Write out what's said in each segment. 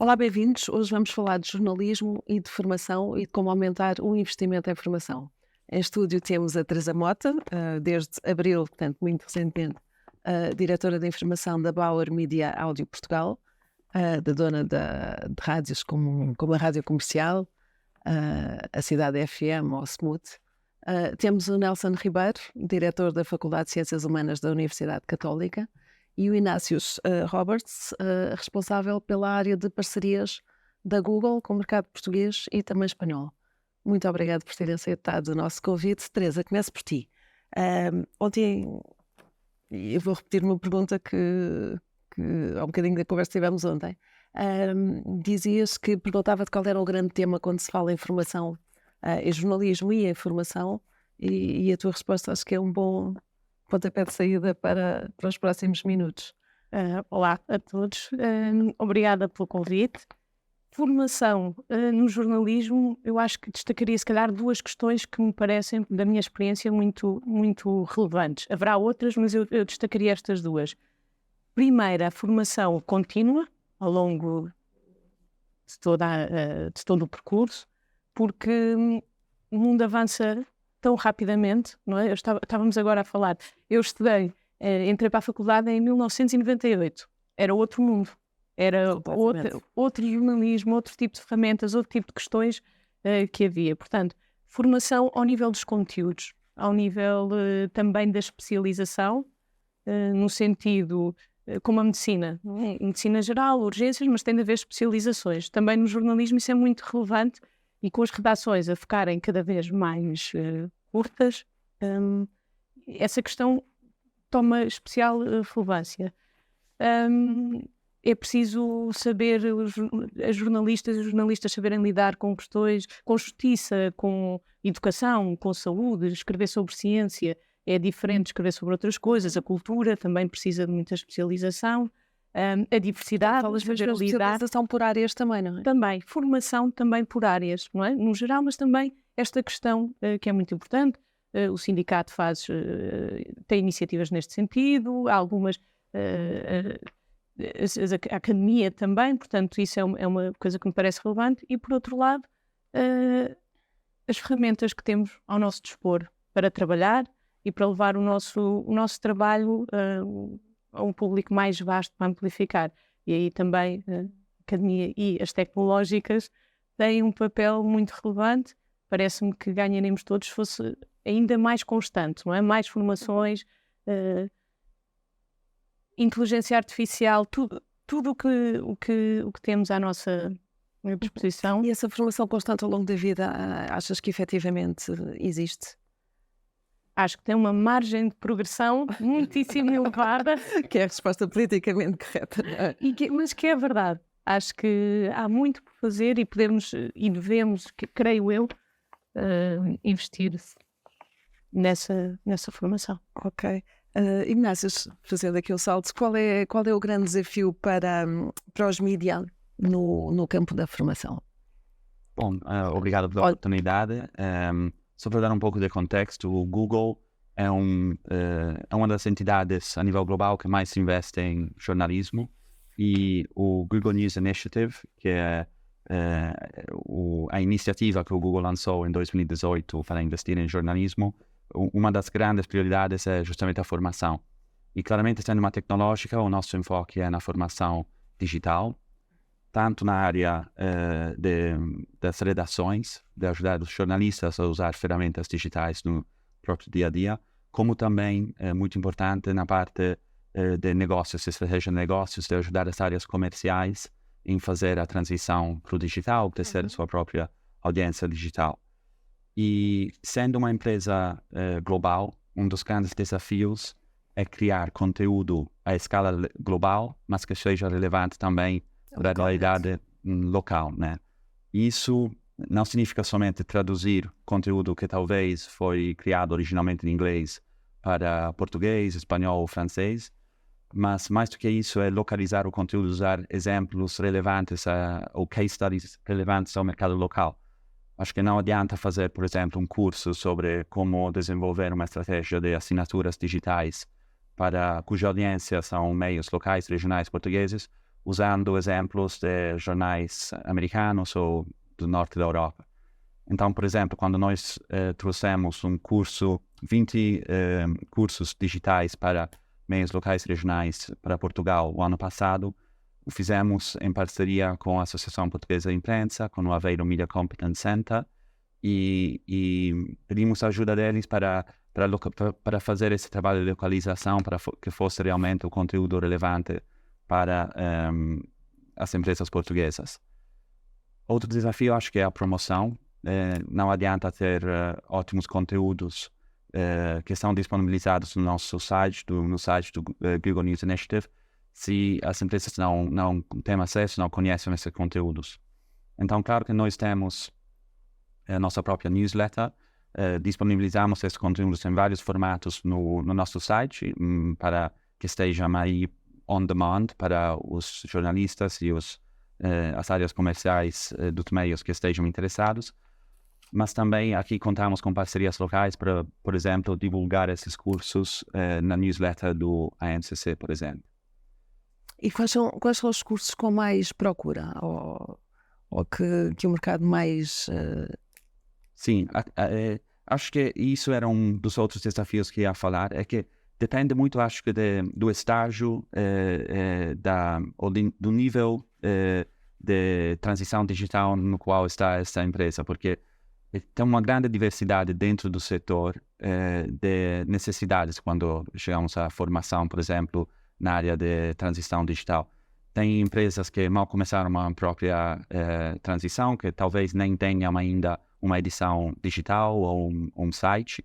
Olá, bem-vindos. Hoje vamos falar de jornalismo e de formação e de como aumentar o investimento em formação. Em estúdio temos a Teresa Mota, desde abril, portanto, muito recentemente, diretora de informação da Bauer Media Áudio Portugal, da dona de rádios como a Rádio Comercial, a Cidade FM ou a Smooth. Temos o Nelson Ribeiro, diretor da Faculdade de Ciências Humanas da Universidade Católica, e o Inácius Roberts, responsável pela área de parcerias da Google com o mercado português e também espanhol. Muito obrigado por terem aceitado o nosso convite. Teresa, começo por ti. Ontem, eu vou repetir uma pergunta que há um bocadinho da conversa que tivemos ontem. Dizias que perguntava-te qual era o grande tema quando se fala em formação, em jornalismo e em formação, e a tua resposta acho que é um bom pontapé de saída para os próximos minutos. Olá a todos, obrigada pelo convite. Formação no jornalismo, eu acho que destacaria se calhar duas questões que me parecem, da minha experiência, muito, muito relevantes. Haverá outras, mas eu destacaria estas duas. Primeira, a formação contínua, ao longo de todo o percurso, porque o mundo avança tão rapidamente, não é? Estávamos agora a falar, eu estudei, entrei para a faculdade em 1998, era outro mundo, era outro jornalismo, outro tipo de ferramentas, outro tipo de questões que havia. Portanto, formação ao nível dos conteúdos, ao nível também da especialização, no sentido, como a medicina, medicina geral, urgências, mas tem de haver especializações. Também no jornalismo isso é muito relevante, e com as redações a ficarem cada vez mais curtas, essa questão toma especial relevância. É preciso saber, as jornalistas e os jornalistas saberem lidar com questões, com justiça, com educação, com saúde, escrever sobre ciência é diferente de escrever sobre outras coisas. A cultura também precisa de muita especialização. A diversidade, falas de especialização por áreas também, não é? Também, formação também por áreas, não é? No geral, mas também esta questão que é muito importante. O sindicato tem iniciativas neste sentido, algumas, a academia também, portanto isso é uma coisa que me parece relevante. E por outro lado, as ferramentas que temos ao nosso dispor para trabalhar e para levar o nosso trabalho a um público mais vasto para amplificar. E aí também a academia e as tecnológicas têm um papel muito relevante. Parece-me que ganharemos todos se fosse ainda mais constante, não é? Mais formações, inteligência artificial, tudo o que temos à nossa disposição. E essa formação constante ao longo da vida, achas que efetivamente existe? Acho que tem uma margem de progressão muitíssimo elevada. Que é a resposta politicamente correta, não é? Mas que é verdade. Acho que há muito por fazer e podemos e devemos, creio eu, investir nessa formação. Ok. Inácio, fazendo aqui o salto, qual é o grande desafio para os mídia no campo da formação? Bom, obrigado pela oportunidade. Só para dar um pouco de contexto, o Google é uma das entidades a nível global que mais investe em jornalismo, e o Google News Initiative, que é a iniciativa que o Google lançou em 2018 para investir em jornalismo, uma das grandes prioridades é justamente a formação. E claramente, sendo uma tecnológica, o nosso enfoque é na formação digital, tanto na área das redações, de ajudar os jornalistas a usar ferramentas digitais no próprio dia a dia, como também, muito importante, na parte de negócios, estratégia de negócios, de ajudar as áreas comerciais em fazer a transição para o digital, crescer a sua própria audiência digital. E sendo uma empresa global, um dos grandes desafios é criar conteúdo à escala global, mas que seja relevante também para a realidade local, né? Isso não significa somente traduzir conteúdo que talvez foi criado originalmente em inglês para português, espanhol ou francês, mas mais do que isso é localizar o conteúdo, usar exemplos relevantes ou case studies relevantes ao mercado local. Acho que não adianta fazer, por exemplo, um curso sobre como desenvolver uma estratégia de assinaturas digitais cuja audiência são meios locais, regionais, portugueses, usando exemplos de jornais americanos ou do norte da Europa. Então, por exemplo, quando nós trouxemos 20 cursos digitais para meios locais e regionais para Portugal o ano passado, o fizemos em parceria com a Associação Portuguesa de Imprensa, com o Aveiro Media Competence Center, e pedimos a ajuda deles para fazer esse trabalho de localização, para que fosse realmente o conteúdo relevante para as empresas portuguesas. Outro desafio, acho que é a promoção. Não adianta ter ótimos conteúdos que são disponibilizados no nosso site, no site do Google News Initiative, se as empresas não têm acesso, não conhecem esses conteúdos. Então, claro que nós temos a nossa própria newsletter, disponibilizamos esses conteúdos em vários formatos no nosso site, para que estejam aí on demand para os jornalistas e as áreas comerciais dos meios que estejam interessados. Mas também aqui contamos com parcerias locais para, por exemplo, divulgar esses cursos na newsletter do ANCC, por exemplo. E quais são os cursos com mais procura? Ou que o mercado mais... Sim, acho que isso era um dos outros desafios que ia falar, é que depende muito, acho que, do estágio, do nível de transição digital no qual está essa empresa, porque tem uma grande diversidade dentro do setor de necessidades quando chegamos à formação, por exemplo, na área de transição digital. Tem empresas que mal começaram a própria transição, que talvez nem tenham ainda uma edição digital ou um site,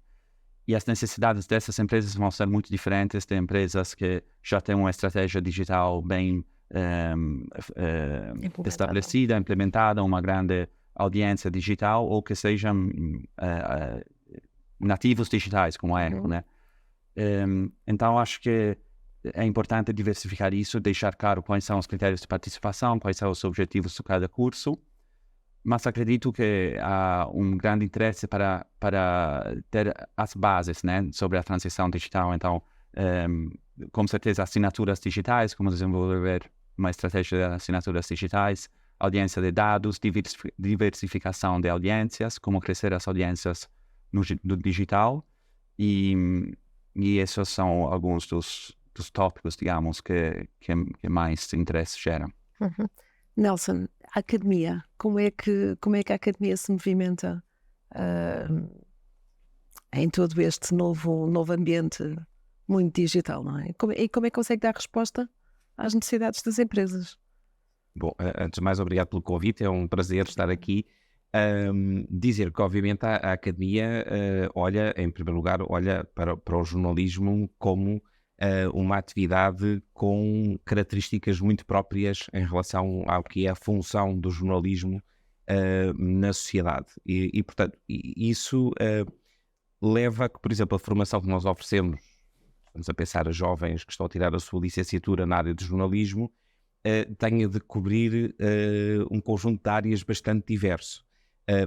e as necessidades dessas empresas vão ser muito diferentes de empresas que já têm uma estratégia digital bem estabelecida, implementada, uma grande audiência digital, ou que sejam nativos digitais, como a Echo, né? Então, acho que é importante diversificar isso, deixar claro quais são os critérios de participação, quais são os objetivos de cada curso, mas acredito que há um grande interesse para ter as bases, né, sobre a transição digital. Então, com certeza, assinaturas digitais, como desenvolver uma estratégia de assinaturas digitais, audiência de dados, diversificação de audiências, como crescer as audiências no digital, e esses são alguns dos tópicos, digamos, que mais interesse geram. Uhum. Nelson, a academia, como é que a academia se movimenta em todo este novo ambiente muito digital, não é? E como é que consegue dar resposta às necessidades das empresas? Bom, antes de mais, obrigado pelo convite, é um prazer estar aqui. Dizer que, obviamente, a academia olha, em primeiro lugar, para o jornalismo como uma atividade com características muito próprias em relação ao que é a função do jornalismo na sociedade. E portanto, isso leva a que, por exemplo, a formação que nós oferecemos, estamos a pensar a jovens que estão a tirar a sua licenciatura na área de jornalismo, tenha de cobrir um conjunto de áreas bastante diverso.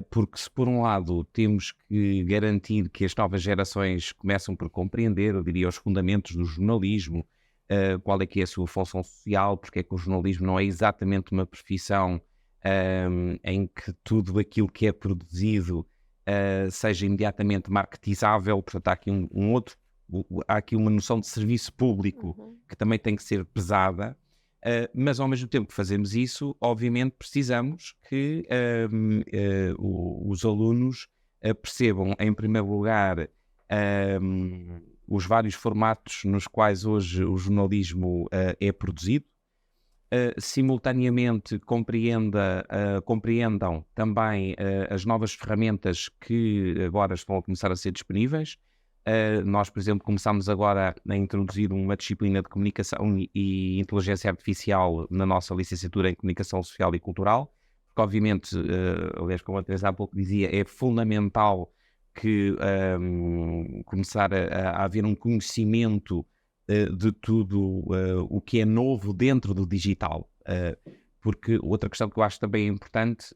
Porque se por um lado temos que garantir que as novas gerações começam por compreender, eu diria, os fundamentos do jornalismo, qual é que é a sua função social, porque é que o jornalismo não é exatamente uma profissão em que tudo aquilo que é produzido seja imediatamente marketizável. Portanto, há aqui há aqui uma noção de serviço público que também tem que ser pesada. Mas ao mesmo tempo que fazemos isso, obviamente precisamos que os alunos percebam, em primeiro lugar, os vários formatos nos quais hoje o jornalismo é produzido, simultaneamente compreendam também as novas ferramentas que agora estão a começar a ser disponíveis. Nós, por exemplo, começamos agora a introduzir uma disciplina de comunicação e inteligência artificial na nossa licenciatura em comunicação social e cultural, porque obviamente, aliás, como a Teresa há pouco dizia, é fundamental que começar a haver um conhecimento de tudo o que é novo dentro do digital, porque outra questão que eu acho também importante,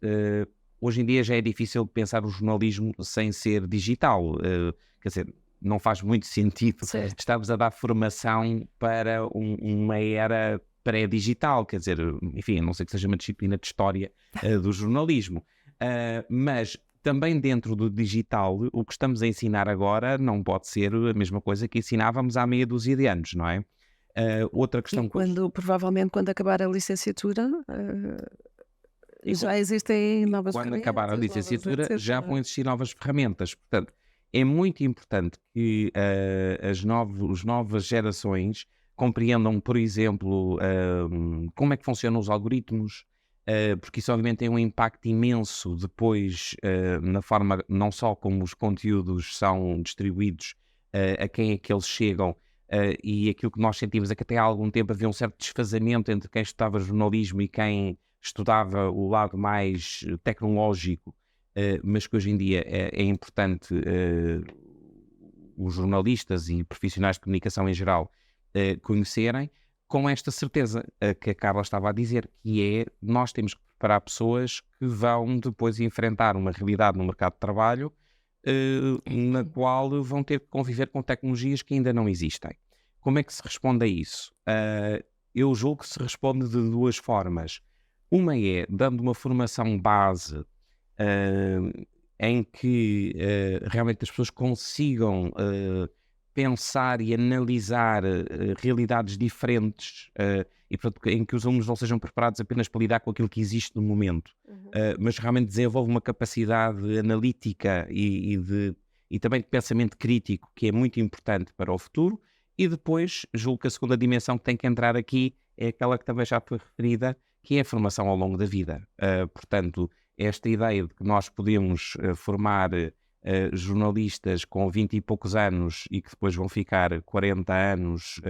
hoje em dia já é difícil pensar o jornalismo sem ser digital, quer dizer, não faz muito sentido estarmos a dar formação para uma era pré-digital, quer dizer, enfim, a não sei que seja uma disciplina de história do jornalismo, mas também dentro do digital, o que estamos a ensinar agora não pode ser a mesma coisa que ensinávamos há meia dúzia de anos, não é? Outra questão... E provavelmente quando acabar a licenciatura, já existem novas quando ferramentas. acabar a licenciatura já vão existir novas ferramentas. Portanto, é muito importante que as novas gerações compreendam, por exemplo, como é que funcionam os algoritmos, porque isso obviamente tem um impacto imenso depois na forma não só como os conteúdos são distribuídos, a quem é que eles chegam, e aquilo que nós sentimos é que até há algum tempo havia um certo desfazamento entre quem estudava jornalismo e quem estudava o lado mais tecnológico, mas que hoje em dia é importante os jornalistas e profissionais de comunicação em geral conhecerem, com esta certeza que a Carla estava a dizer, que é, nós temos que preparar pessoas que vão depois enfrentar uma realidade no mercado de trabalho na qual vão ter que conviver com tecnologias que ainda não existem. Como é que se responde a isso? Eu julgo que se responde de duas formas. Uma é dando uma formação base em que realmente as pessoas consigam pensar e analisar realidades diferentes e portanto, em que os alunos não sejam preparados apenas para lidar com aquilo que existe no momento, mas realmente desenvolvam uma capacidade analítica e também de pensamento crítico que é muito importante para o futuro. E depois, julgo que a segunda dimensão que tem que entrar aqui é aquela que também já foi referida, que é a formação ao longo da vida. Portanto, esta ideia de que nós podemos formar jornalistas com 20 e poucos anos e que depois vão ficar 40 anos,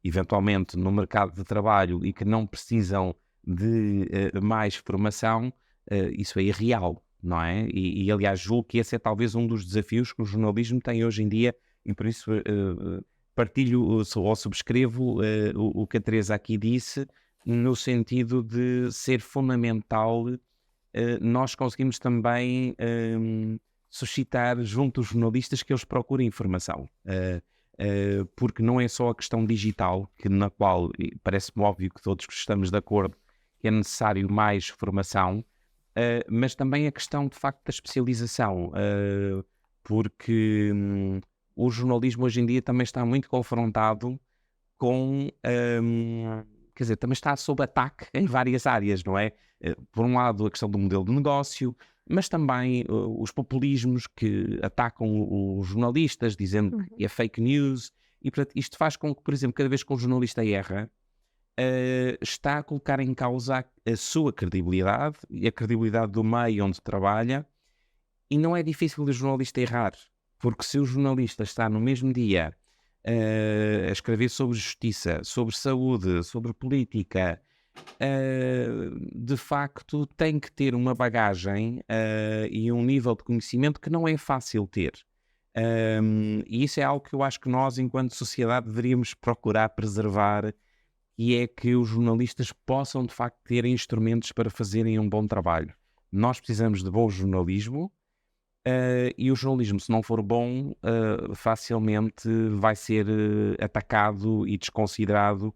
eventualmente, no mercado de trabalho e que não precisam de mais formação, isso é irreal, não é? E, aliás, julgo que esse é talvez um dos desafios que o jornalismo tem hoje em dia e por isso partilho ou subscrevo o que a Teresa aqui disse, no sentido de ser fundamental nós conseguimos também suscitar junto dos jornalistas que eles procurem informação, porque não é só a questão digital, na qual parece-me óbvio que todos estamos de acordo que é necessário mais formação, mas também a questão de facto da especialização, porque o jornalismo hoje em dia também está muito confrontado com... quer dizer, também está sob ataque em várias áreas, não é? Por um lado, a questão do modelo de negócio, mas também os populismos que atacam os jornalistas, dizendo que é fake news. E, portanto, isto faz com que, por exemplo, cada vez que um jornalista erra, está a colocar em causa a sua credibilidade e a credibilidade do meio onde trabalha. E não é difícil o jornalista errar, porque se o jornalista está no mesmo dia a escrever sobre justiça, sobre saúde, sobre política, de facto tem que ter uma bagagem e um nível de conhecimento que não é fácil ter. E isso é algo que eu acho que nós, enquanto sociedade, deveríamos procurar preservar, e é que os jornalistas possam, de facto, ter instrumentos para fazerem um bom trabalho. Nós precisamos de bom jornalismo, e o jornalismo, se não for bom, facilmente vai ser atacado e desconsiderado,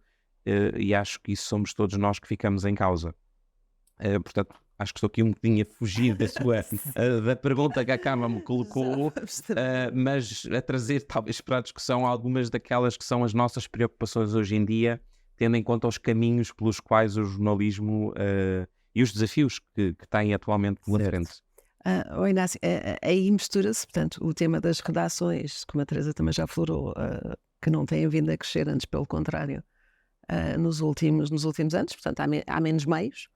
e acho que isso somos todos nós que ficamos em causa. Portanto, acho que estou aqui um bocadinho a fugir da pergunta que a Carla me colocou, mas a trazer talvez para a discussão algumas daquelas que são as nossas preocupações hoje em dia, tendo em conta os caminhos pelos quais o jornalismo e os desafios que tem atualmente pela frente. Inácio, aí mistura-se, portanto, o tema das redações, como a Teresa também já aflorou, que não têm vindo a crescer, antes pelo contrário, nos últimos anos, portanto há menos meios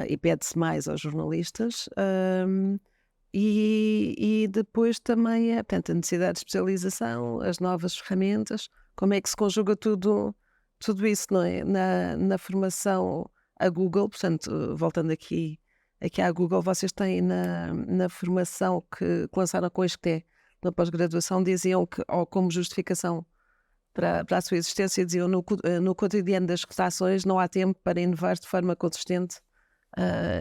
e pede-se mais aos jornalistas, e depois também portanto, a necessidade de especialização, as novas ferramentas, como é que se conjuga tudo isso, não é? Na formação a Google, portanto, voltando aqui à Google, vocês têm na formação que lançaram com a ISCTE, na pós-graduação, diziam que, ou como justificação para a sua existência, diziam no cotidiano das redações não há tempo para inovar de forma consistente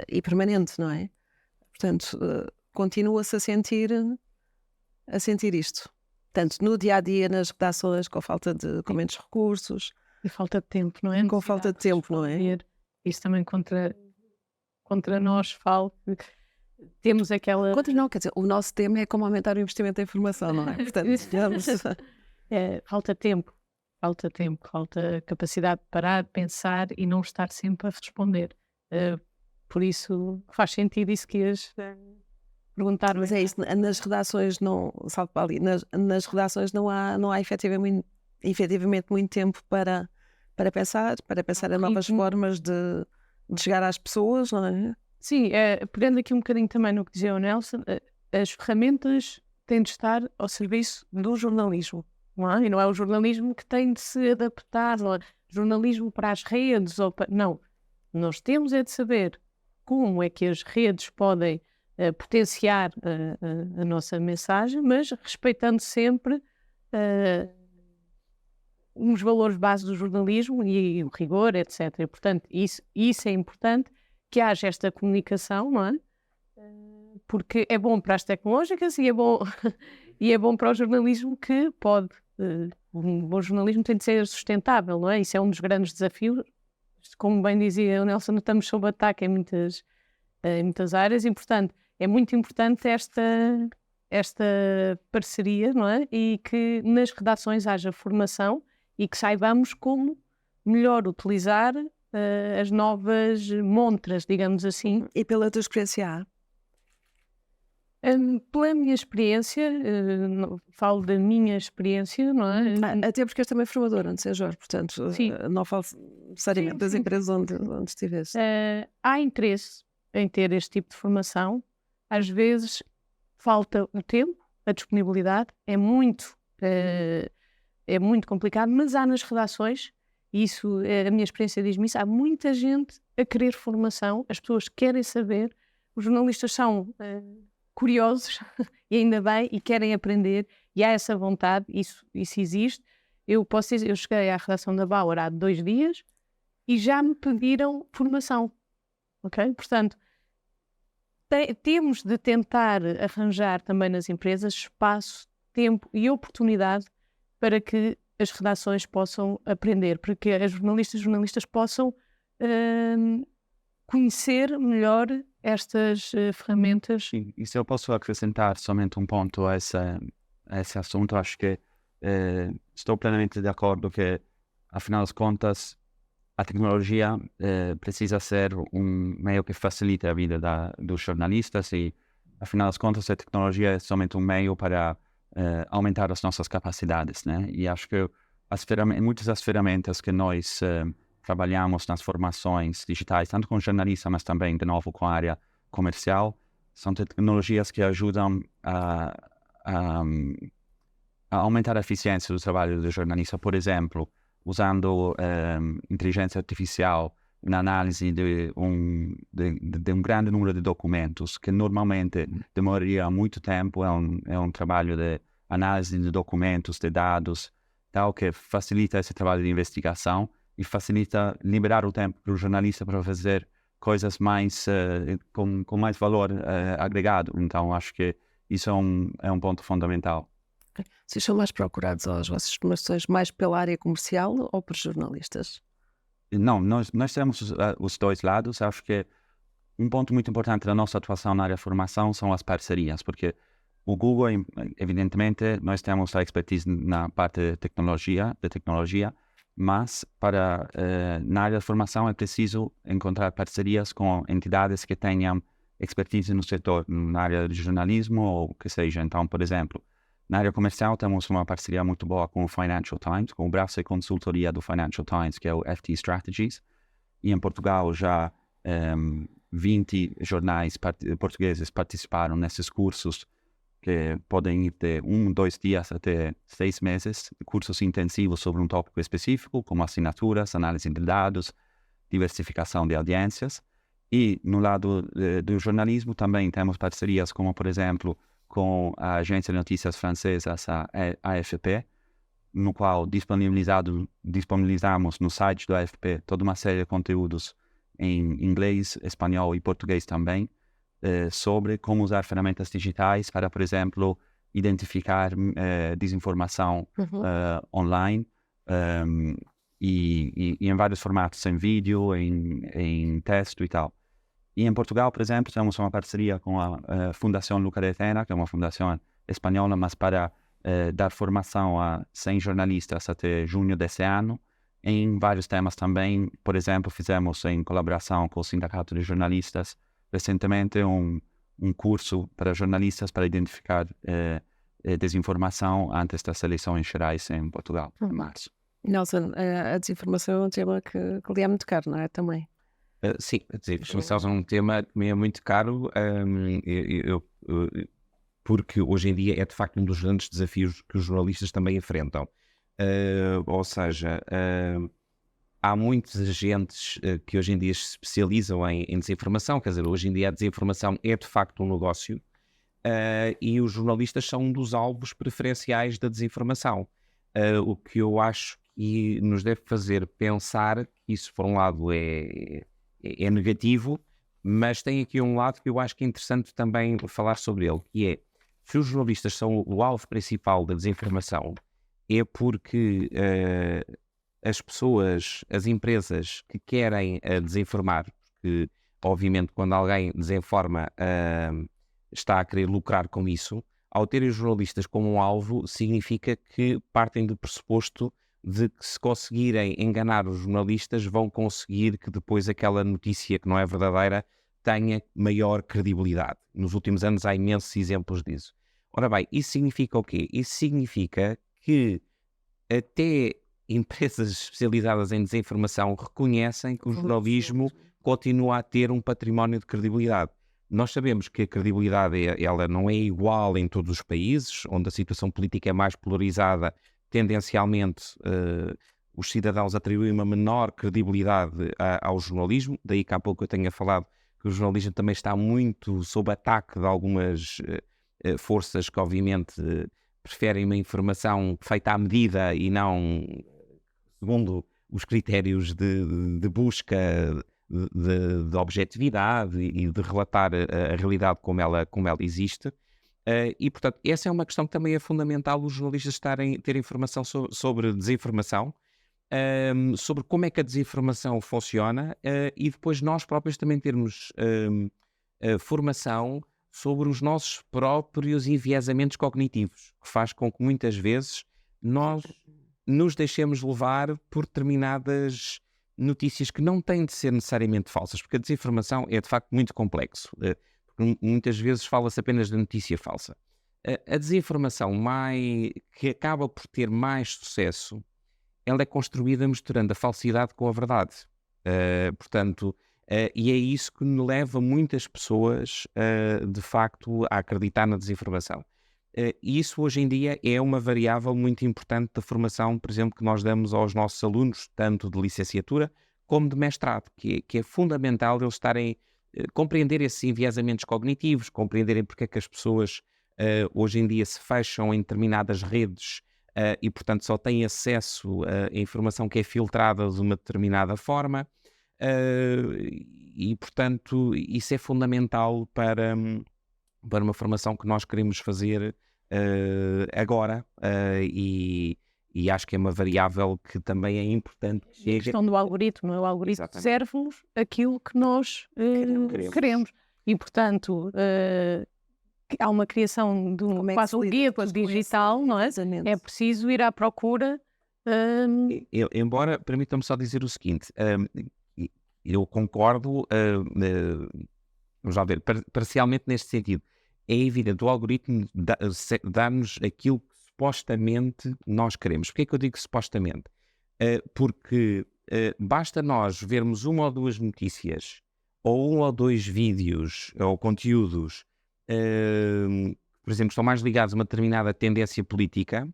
e permanente, não é? Portanto, continua-se a sentir isto. Portanto, no dia-a-dia, nas redações, com a falta com menos recursos, E falta de tempo, não é? Com falta de tempo, não é? Isso também contra nós fala que temos aquela... Contra não, quer dizer, o nosso tema é como aumentar o investimento em informação, não é? Portanto, digamos... falta tempo, falta capacidade de parar, pensar e não estar sempre a responder. Por isso faz sentido isso que ias perguntar. Mas é isso, nas redações não, salto para ali, nas redações não há efetivamente muito tempo para pensar em novas formas de chegar às pessoas, não é? Sim, pegando aqui um bocadinho também no que dizia o Nelson, as ferramentas têm de estar ao serviço do jornalismo, não é? E não é o jornalismo que tem de se adaptar, não é? Jornalismo para as redes, não. Nós temos é de saber como é que as redes podem potenciar a nossa mensagem, mas respeitando sempre os valores base do jornalismo e o rigor, etc. E, portanto, isso é importante, que haja esta comunicação, não é? Porque é bom para as tecnológicas e é bom para o jornalismo que pode. Um bom jornalismo tem de ser sustentável, não é? Isso é um dos grandes desafios. Como bem dizia o Nelson, estamos sob ataque em muitas áreas e, portanto, é muito importante esta parceria, não é? E que nas redações haja formação e que saibamos como melhor utilizar as novas montras, digamos assim. E pela tua experiência? Pela minha experiência, falo da minha experiência, não é? Até porque és também formadora, não sei, Jorge, portanto, não falo necessariamente das empresas onde estiveste. Há interesse em ter este tipo de formação, às vezes falta o tempo, a disponibilidade, é muito complicado, mas há nas redações, isso, a minha experiência diz-me isso, há muita gente a querer formação, as pessoas querem saber, os jornalistas são curiosos, e ainda bem, e querem aprender, e há essa vontade, isso existe. Eu posso dizer, eu cheguei à redação da Bauer há 2 dias e já me pediram formação, ok? Portanto, temos de tentar arranjar também nas empresas espaço, tempo e oportunidade para que as redações possam aprender, para que as jornalistas possam conhecer melhor estas ferramentas. Sim, e se eu posso acrescentar somente um ponto a esse assunto, acho que estou plenamente de acordo que, afinal das contas, a tecnologia precisa ser um meio que facilite a vida dos jornalistas e, afinal das contas, a tecnologia é somente um meio para aumentar as nossas capacidades, né? E acho que muitas das ferramentas que nós trabalhamos nas formações digitais, tanto com jornalistas, mas também, de novo, com a área comercial, são tecnologias que ajudam a aumentar a eficiência do trabalho do jornalista. Por exemplo, usando inteligência artificial na análise de um grande número de documentos, que normalmente demoraria muito tempo, é um trabalho de análise de documentos, de dados, tal, que facilita esse trabalho de investigação e facilita liberar o tempo para o jornalista para fazer coisas mais com mais valor agregado. Então, acho que isso é um ponto fundamental. Vocês são mais procurados às vossas formações mais pela área comercial ou por jornalistas? Não, nós temos os dois lados. Acho que um ponto muito importante da nossa atuação na área de formação são as parcerias, porque o Google, evidentemente, nós temos a expertise na parte de tecnologia, mas na área de formação é preciso encontrar parcerias com entidades que tenham expertise no setor, na área de jornalismo ou o que seja. Então, por exemplo, na área comercial temos uma parceria muito boa com o Financial Times, com o braço de consultoria do Financial Times, que é o FT Strategies. E em Portugal já 20 jornais portugueses participaram nesses cursos, que podem ir de 2 dias até 6 meses, cursos intensivos sobre um tópico específico, como assinaturas, análise de dados, diversificação de audiências. E no lado do jornalismo também temos parcerias como, por exemplo, com a agência de notícias francesa, a AFP, no qual disponibilizamos no site do AFP toda uma série de conteúdos em inglês, espanhol e português também, sobre como usar ferramentas digitais para, por exemplo, identificar desinformação online e em vários formatos, em vídeo, em texto e tal. E em Portugal, por exemplo, temos uma parceria com a Fundação Luca de Tena, que é uma fundação espanhola, mas para dar formação a 100 jornalistas até junho desse ano, em vários temas também. Por exemplo, fizemos em colaboração com o Sindicato de Jornalistas recentemente um curso para jornalistas para identificar desinformação antes das eleições gerais em Portugal, em março. Nelson, a desinformação é um tema que lhe é muito caro, não é? Também. Sim, a desinformação é um tema que me é muito caro, porque hoje em dia é de facto um dos grandes desafios que os jornalistas também enfrentam. Ou seja, há muitos agentes que hoje em dia se especializam em desinformação, quer dizer, hoje em dia a desinformação é de facto um negócio, e os jornalistas são um dos alvos preferenciais da desinformação. O que eu acho que nos deve fazer pensar que isso, por um lado, é negativo, mas tem aqui um lado que eu acho que é interessante também falar sobre ele, que é, se os jornalistas são o alvo principal da desinformação, é porque as pessoas, as empresas que querem desinformar, porque obviamente quando alguém desinforma está a querer lucrar com isso, ao terem os jornalistas como um alvo, significa que partem do pressuposto de que se conseguirem enganar os jornalistas, vão conseguir que depois aquela notícia que não é verdadeira tenha maior credibilidade. Nos últimos anos há imensos exemplos disso. Ora bem, isso significa o quê? Isso significa que até empresas especializadas em desinformação reconhecem que o jornalismo continua a ter um património de credibilidade. Nós sabemos que a credibilidade ela não é igual em todos os países, onde a situação política é mais polarizada, tendencialmente os cidadãos atribuem uma menor credibilidade ao jornalismo, daí que há pouco eu tenha falado que o jornalismo também está muito sob ataque de algumas forças que obviamente preferem uma informação feita à medida e não segundo os critérios de busca de objetividade e de relatar a realidade como ela existe. E, portanto, essa é uma questão que também é fundamental os jornalistas ter informação sobre desinformação, sobre como é que a desinformação funciona e depois nós próprios também termos formação sobre os nossos próprios enviesamentos cognitivos, que faz com que muitas vezes nós nos deixemos levar por determinadas notícias que não têm de ser necessariamente falsas, porque a desinformação é de facto muito complexo. Porque muitas vezes fala-se apenas da notícia falsa. A desinformação que acaba por ter mais sucesso, ela é construída misturando a falsidade com a verdade. Portanto, e é isso que leva muitas pessoas, de facto, a acreditar na desinformação. E isso hoje em dia é uma variável muito importante da formação, por exemplo, que nós damos aos nossos alunos, tanto de licenciatura como de mestrado, que é fundamental eles compreender esses enviesamentos cognitivos, compreenderem porque é que as pessoas hoje em dia se fecham em determinadas redes e, portanto, só têm acesso a informação que é filtrada de uma determinada forma e, portanto, isso é fundamental para uma formação que nós queremos fazer agora e acho que é uma variável que também é importante. A questão do algoritmo, não é? O algoritmo serve-nos aquilo que nós queremos. E, portanto, há uma criação de quase um guia digital, não é? É preciso ir à procura. Embora, permitam-me só dizer o seguinte, eu concordo, vamos lá ver, parcialmente neste sentido. É evidente, o algoritmo dá-nos aquilo que supostamente nós queremos. Porquê é que eu digo supostamente? Porque basta nós vermos uma ou duas notícias, ou um ou dois vídeos, ou conteúdos, por exemplo, estão mais ligados a uma determinada tendência política,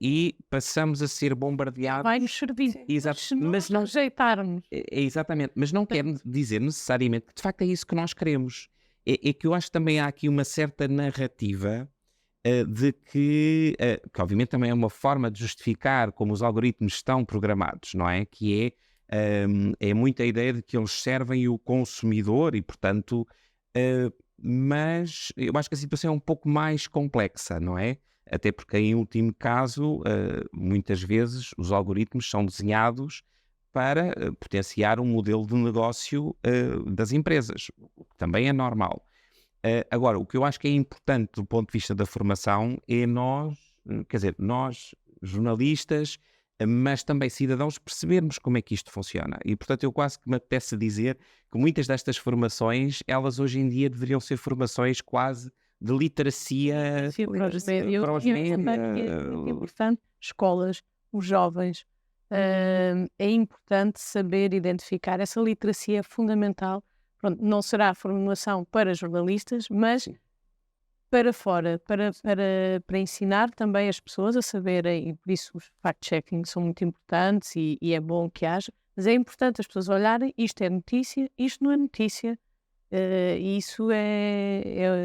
e passamos a ser bombardeados. Vai-nos servir. Mas não rejeitarmos. Exatamente, mas não quer dizer necessariamente que de facto é isso que nós queremos. É que eu acho que também há aqui uma certa narrativa de que obviamente também é uma forma de justificar como os algoritmos estão programados, não é? Que é muita ideia de que eles servem o consumidor e, portanto, mas eu acho que a situação é um pouco mais complexa, não é? Até porque, em último caso, muitas vezes os algoritmos são desenhados para potenciar um modelo de negócio das empresas, o que também é normal. Agora, o que eu acho que é importante do ponto de vista da formação é nós, quer dizer, nós, jornalistas, mas também cidadãos, percebermos como é que isto funciona. E, portanto, eu quase que me apetece dizer que muitas destas formações, elas hoje em dia deveriam ser formações quase de literacia Sim, para os médios. para os Eu também médios. é muito importante, escolas, os jovens, é importante saber identificar. Essa literacia é fundamental. Pronto, não será a formação para jornalistas, mas para fora, para ensinar também as pessoas a saberem, e por isso os fact-checking são muito importantes e é bom que haja, mas é importante as pessoas olharem, isto é notícia, isto não é notícia, e isso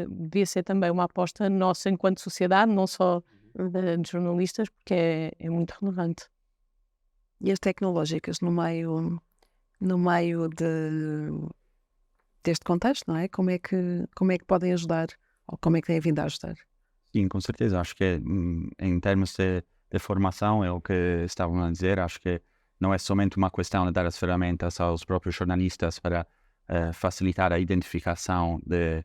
devia ser também uma aposta nossa enquanto sociedade, não só de jornalistas, porque é muito relevante. E as tecnológicas no meio deste contexto, não é? Como é que podem ajudar, ou como é que têm vindo a ajudar? Sim, com certeza. Acho que em termos de formação, é o que estavam a dizer. Acho que não é somente uma questão de dar as ferramentas aos próprios jornalistas para facilitar a identificação de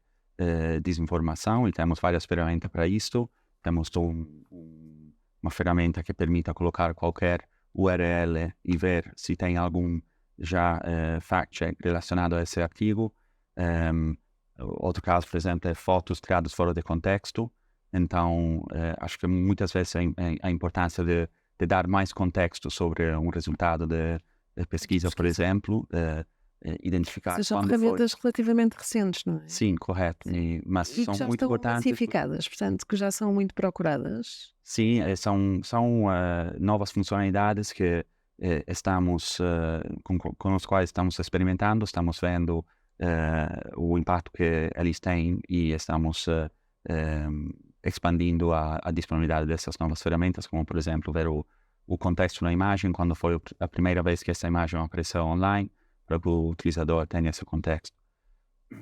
desinformação, e temos várias ferramentas para isto. Temos uma ferramenta que permita colocar qualquer URL e ver se tem algum já fact-check relacionado a esse artigo. Outro caso, por exemplo, é fotos tiradas fora de contexto. Então, acho que muitas vezes a importância de dar mais contexto sobre um resultado de pesquisa, por exemplo, identificar São quando ferramentas relativamente recentes, não é? Sim, correto. Mas E que são já muito estão importantes. massificadas, portanto, que já são muito procuradas. Sim, são novas funcionalidades que estamos com os quais estamos experimentando, estamos vendo o impacto que eles têm e estamos expandindo a disponibilidade dessas novas ferramentas, como, por exemplo, ver o contexto na imagem, quando foi a primeira vez que essa imagem apareceu online, para que o utilizador tenha esse contexto.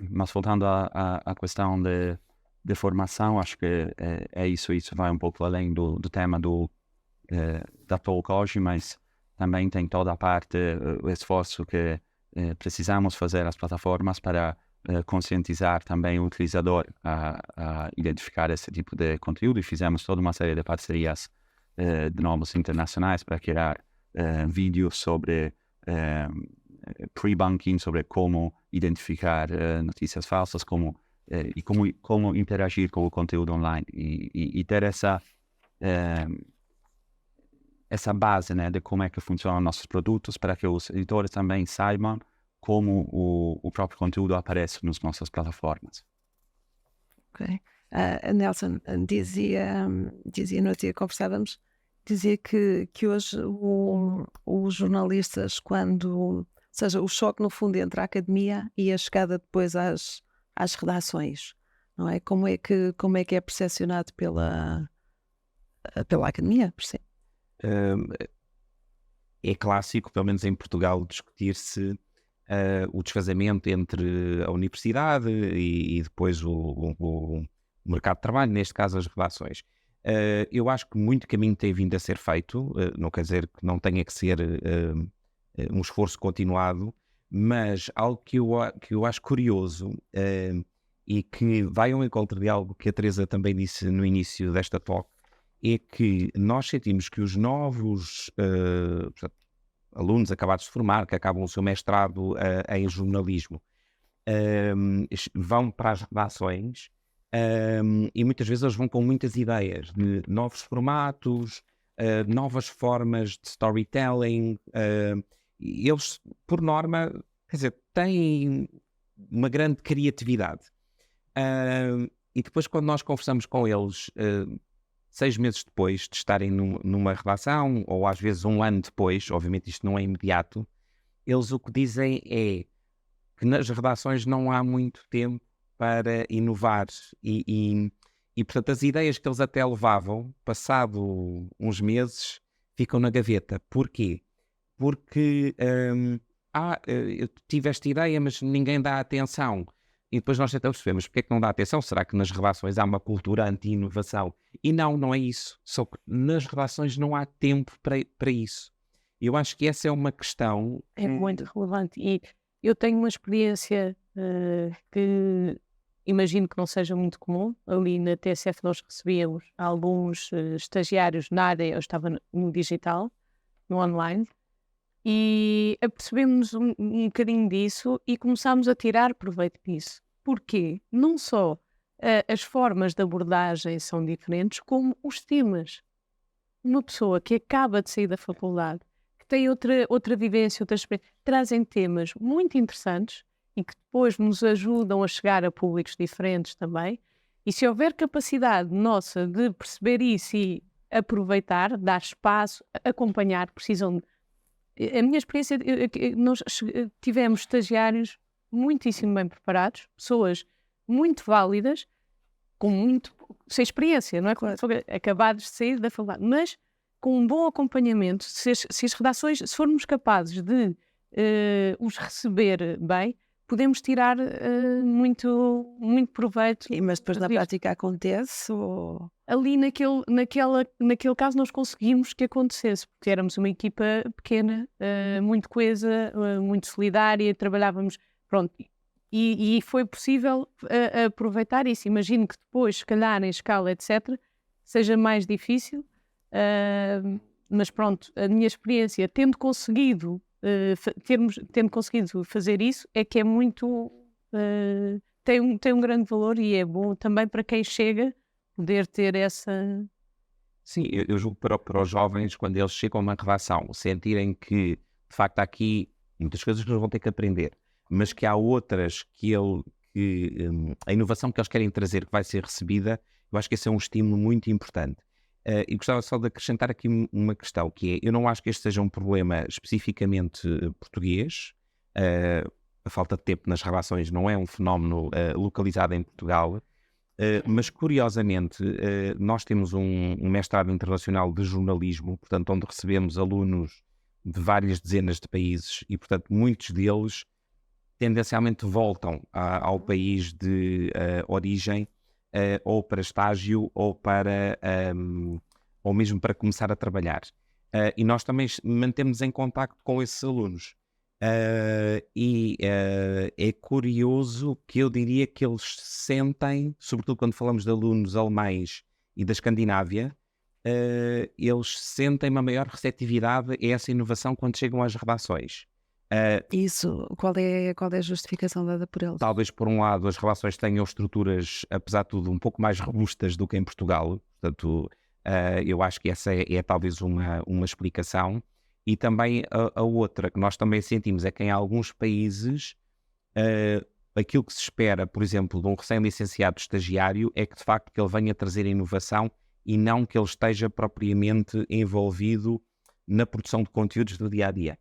Mas voltando à questão de formação, acho que é isso vai um pouco além do tema da talk hoje, mas também tem toda a parte, o esforço que precisamos fazer as plataformas para conscientizar também o utilizador a identificar esse tipo de conteúdo, e fizemos toda uma série de parcerias de novos internacionais para criar vídeos sobre pre-banking, sobre como identificar notícias falsas, e como interagir com o conteúdo online e ter essa base, né, de como é que funcionam nossos produtos, para que os editores também saibam como o próprio conteúdo aparece nas nossas plataformas. Ok. Nelson, dizia no outro dia que conversávamos, dizia que hoje os jornalistas, ou seja, o choque no fundo entre a academia e a chegada depois às redações, não é? Como é que é percepcionado pela academia, por si? É clássico, pelo menos em Portugal, discutir-se o desfazamento entre a universidade e depois o mercado de trabalho, neste caso as redações. Eu acho que muito caminho tem vindo a ser feito, não quer dizer que não tenha que ser um esforço continuado, mas algo que eu acho curioso e que vai ao encontro de algo que a Teresa também disse no início desta talk, é que nós sentimos que os novos alunos acabados de formar, que acabam o seu mestrado em jornalismo, vão para as redações e muitas vezes eles vão com muitas ideias de novos formatos, novas formas de storytelling. Eles, por norma, quer dizer, têm uma grande criatividade. E depois, quando nós conversamos com eles, 6 meses depois de estarem numa redação, ou às vezes um ano depois, obviamente isto não é imediato, eles o que dizem é que nas redações não há muito tempo para inovar e portanto as ideias que eles até levavam, passado uns meses, ficam na gaveta. Porquê? Porque eu tive esta ideia, mas ninguém dá atenção. E depois nós tentamos perceber, mas porquê é que não dá atenção? Será que nas redações há uma cultura anti-inovação? E não é isso. Só que nas redações não há tempo para isso. Eu acho que essa é uma questão... É muito relevante. E eu tenho uma experiência que imagino que não seja muito comum. Ali na TSF nós recebíamos alguns estagiários na área, eu estava no digital, no online, e apercebemos um bocadinho disso e começámos a tirar proveito disso. Porquê? Não só as formas de abordagem são diferentes, como os temas. Uma pessoa que acaba de sair da faculdade, que tem outra vivência, outra experiência, trazem temas muito interessantes e que depois nos ajudam a chegar a públicos diferentes também. E se houver capacidade nossa de perceber isso e aproveitar, dar espaço, acompanhar, precisam de... A minha experiência, nós tivemos estagiários muitíssimo bem preparados, pessoas muito válidas, sem experiência, não é? Claro. Acabados de sair da faculdade, mas com um bom acompanhamento, se as redações, se formos capazes de os receber bem, podemos tirar muito proveito. Mas depois na disto. prática acontece? Ou... Ali naquele caso nós conseguimos que acontecesse, porque éramos uma equipa pequena, muito coesa, muito solidária, trabalhávamos, pronto, e foi possível aproveitar isso. Imagino que depois, se calhar em escala, etc., seja mais difícil, mas pronto, a minha experiência, tendo conseguido fazer isso, é que é muito, tem um grande valor e é bom também para quem chega poder ter essa... Sim, eu julgo para os jovens, quando eles chegam a uma redação, sentirem que, de facto, há aqui muitas coisas que eles vão ter que aprender, mas que há outras a inovação que eles querem trazer, que vai ser recebida, eu acho que esse é um estímulo muito importante. E gostava só de acrescentar aqui uma questão, que é, eu não acho que este seja um problema especificamente português, a falta de tempo nas redações não é um fenómeno localizado em Portugal, mas curiosamente nós temos um mestrado internacional de jornalismo, portanto onde recebemos alunos de várias dezenas de países e portanto muitos deles tendencialmente voltam ao país de origem, ou para estágio ou mesmo para começar a trabalhar. E nós também mantemos em contacto com esses alunos. É curioso que eu diria que eles sentem, sobretudo quando falamos de alunos alemães e da Escandinávia, eles sentem uma maior receptividade a essa inovação quando chegam às redações. Isso, qual é a justificação dada por eles? Talvez, por um lado, as relações tenham estruturas, apesar de tudo, um pouco mais robustas do que em Portugal. Portanto, eu acho que essa é talvez uma explicação. E também a outra que nós também sentimos é que em alguns países aquilo que se espera, por exemplo, de um recém-licenciado estagiário é que, de facto, que ele venha trazer inovação e não que ele esteja propriamente envolvido na produção de conteúdos do dia-a-dia.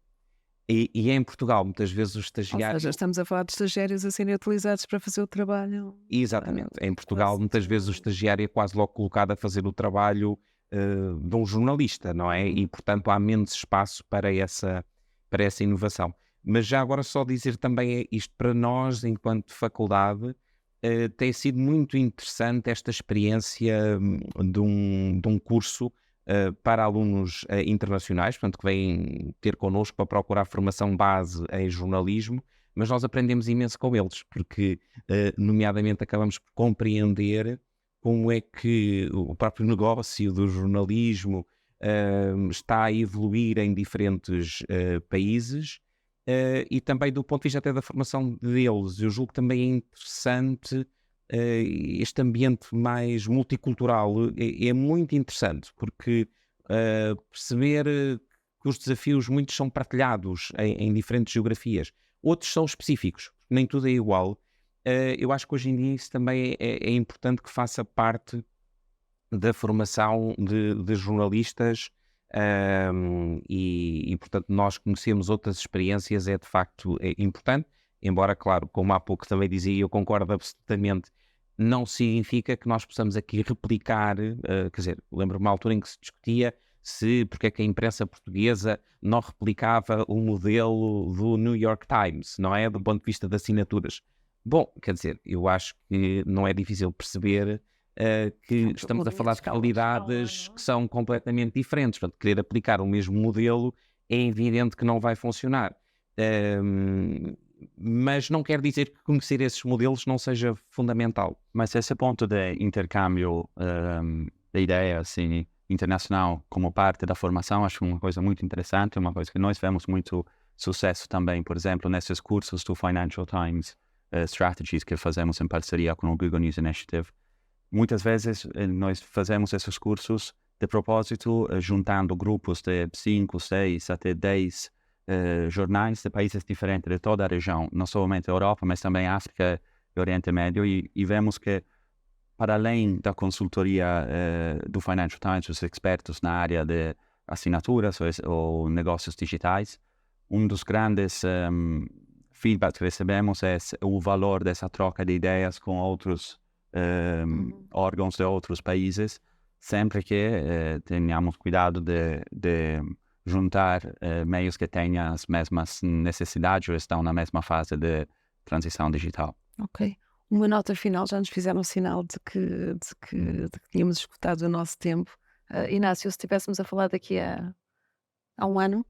E em Portugal, muitas vezes os estagiários... Ou seja, estamos a falar de estagiários a serem utilizados para fazer o trabalho... Exatamente. Em Portugal, muitas vezes o estagiário é quase logo colocado a fazer o trabalho de um jornalista, não é? E, portanto, há menos espaço para essa inovação. Mas já agora só dizer também isto para nós, enquanto faculdade, tem sido muito interessante esta experiência de um curso para alunos internacionais, portanto, que vêm ter connosco para procurar formação base em jornalismo, mas nós aprendemos imenso com eles, porque, nomeadamente, acabamos por compreender como é que o próprio negócio do jornalismo está a evoluir em diferentes países, e também do ponto de vista até da formação deles. Eu julgo que também é interessante este ambiente mais multicultural, é muito interessante, porque perceber que os desafios muitos são partilhados em diferentes geografias, outros são específicos, nem tudo é igual. Eu acho que hoje em dia isso também é importante que faça parte da formação de jornalistas, e portanto nós conhecemos outras experiências, é de facto importante, embora claro, como há pouco também dizia, eu concordo absolutamente, não significa que nós possamos aqui replicar, quer dizer, lembro-me uma altura em que se discutia porque é que a imprensa portuguesa não replicava o modelo do New York Times, não é? Do ponto de vista de assinaturas. Bom, quer dizer, eu acho que não é difícil perceber que estamos a falar de realidades que são completamente diferentes. Portanto, querer aplicar o mesmo modelo é evidente que não vai funcionar. Mas não quer dizer que conhecer esses modelos não seja fundamental. Mas esse ponto de intercâmbio de ideias assim, internacional como parte da formação, acho uma coisa muito interessante, uma coisa que nós vemos muito sucesso também, por exemplo, nesses cursos do Financial Times Strategies que fazemos em parceria com o Google News Initiative. Muitas vezes nós fazemos esses cursos de propósito, juntando grupos de 5, 6 até 10 jornais de países diferentes de toda a região, não somente a Europa, mas também África e Oriente Médio, e vemos que, para além da consultoria do Financial Times, os expertos na área de assinaturas ou negócios digitais, um dos grandes feedbacks que recebemos é o valor dessa troca de ideias com outros órgãos de outros países, sempre que tenhamos cuidado de juntar meios que tenham as mesmas necessidades ou estão na mesma fase de transição digital. Ok. Uma nota final, já nos fizeram sinal de que tínhamos escutado o nosso tempo. Inácio, se estivéssemos a falar daqui a um ano,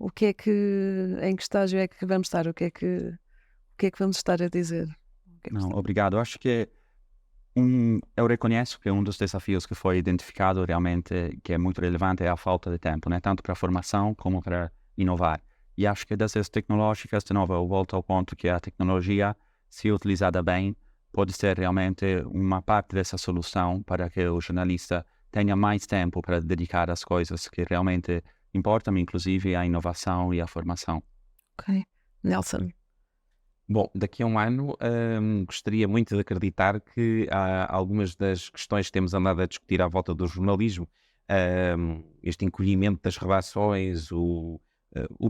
em que estágio é que vamos estar? O que é que vamos estar a dizer? Não, obrigado. Acho que eu reconheço que um dos desafios que foi identificado realmente, que é muito relevante, é a falta de tempo, né? Tanto para a formação como para inovar. E acho que dessas tecnológicas, de novo, eu volto ao ponto que a tecnologia, se utilizada bem, pode ser realmente uma parte dessa solução para que o jornalista tenha mais tempo para dedicar às coisas que realmente importam, inclusive a inovação e a formação. Ok. Nelson. Bom, daqui a um ano gostaria muito de acreditar que há algumas das questões que temos andado a discutir à volta do jornalismo, este encolhimento das redações, o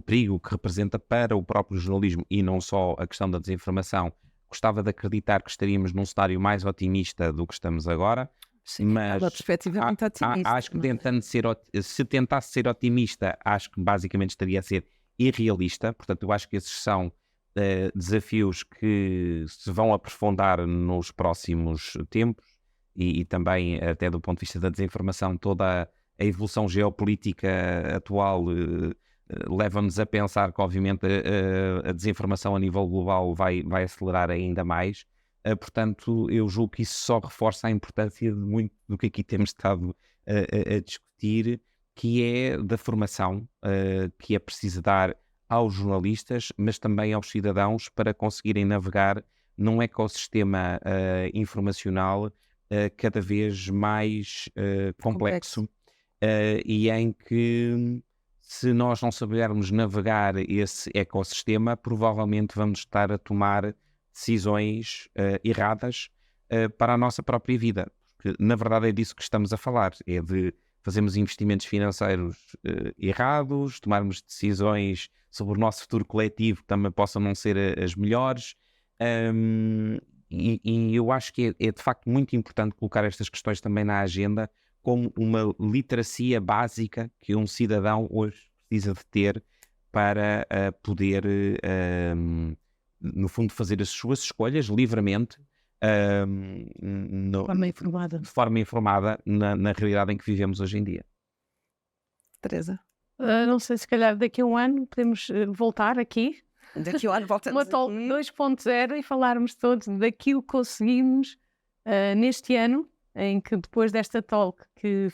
perigo que representa para o próprio jornalismo e não só a questão da desinformação, gostava de acreditar que estaríamos num cenário mais otimista do que estamos agora. Sim, mas uma perspectiva muito otimista. Acho que se tentasse ser otimista, acho que basicamente estaria a ser irrealista. Portanto, eu acho que esses são desafios que se vão aprofundar nos próximos tempos e também até do ponto de vista da desinformação, toda a evolução geopolítica atual leva-nos a pensar que obviamente a desinformação a nível global vai acelerar ainda mais. Portanto, eu julgo que isso só reforça a importância de muito do que aqui temos estado a discutir, que é da formação que é preciso dar aos jornalistas, mas também aos cidadãos para conseguirem navegar num ecossistema informacional cada vez mais complexo. E em que, se nós não soubermos navegar esse ecossistema, provavelmente vamos estar a tomar decisões erradas para a nossa própria vida. Porque, na verdade, é disso que estamos a falar. É de fazermos investimentos financeiros errados, tomarmos decisões sobre o nosso futuro coletivo que também possam não ser as melhores. E eu acho que é de facto muito importante colocar estas questões também na agenda como uma literacia básica que um cidadão hoje precisa de ter para poder, no fundo, fazer as suas escolhas livremente, de forma informada na realidade em que vivemos hoje em dia. Teresa? Não sei, se calhar daqui a um ano podemos voltar aqui. Daqui a um ano voltamos uma talk 2.0 e falarmos todos daquilo que conseguimos neste ano, em que depois desta talk que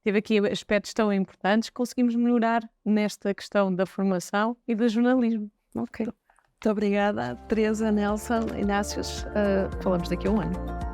teve aqui aspectos tão importantes, conseguimos melhorar nesta questão da formação e do jornalismo. Ok. Muito obrigada, Teresa, Nelson, Inácios. Falamos daqui a um ano.